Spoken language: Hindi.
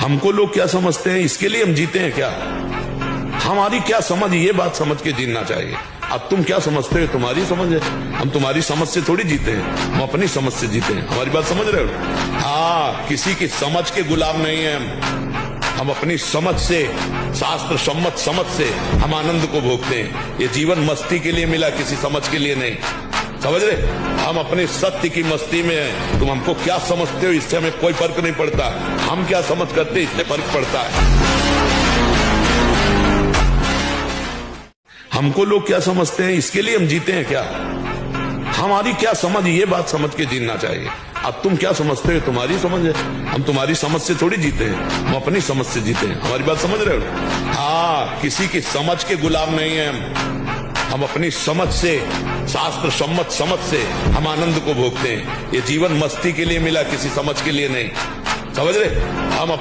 हमको लोग क्या समझते हैं, इसके लिए हम जीते हैं क्या? हमारी क्या समझ, ये बात समझ के जीना चाहिए। अब तुम क्या समझते हो, तुम्हारी समझ है। हम तुम्हारी समझ से थोड़ी जीते हैं, हम अपनी समझ से जीते हैं। हमारी बात समझ रहे हो? हाँ, किसी की समझ के गुलाम नहीं है हम अपनी समझ से, शास्त्र सम्मत समझ से हम आनंद को भोगते हैं। ये जीवन मस्ती के लिए मिला, किसी समझ के लिए नहीं। समझ रहे? हम अपने सत्य की मस्ती में हैं। तुम हमको क्या समझते हो, इससे हमें कोई फर्क नहीं पड़ता। हम क्या समझ करते, इससे फर्क पड़ता है। हमको लोग क्या समझते हैं, इसके लिए हम जीते हैं क्या? हमारी क्या समझ, ये बात समझ के जीना चाहिए। अब तुम क्या समझते हो, तुम्हारी समझ है। हम तुम्हारी समझ से थोड़ी जीते हैं, हम अपनी समझ से जीते हैं। हमारी बात समझ रहे हो? हाँ, किसी की समझ के गुलाम नहीं है हम अपनी समझ से, शास्त्र सम्मत समझ से हम आनंद को भोगते हैं। ये जीवन मस्ती के लिए मिला, किसी समझ के लिए नहीं। समझ रहे? हम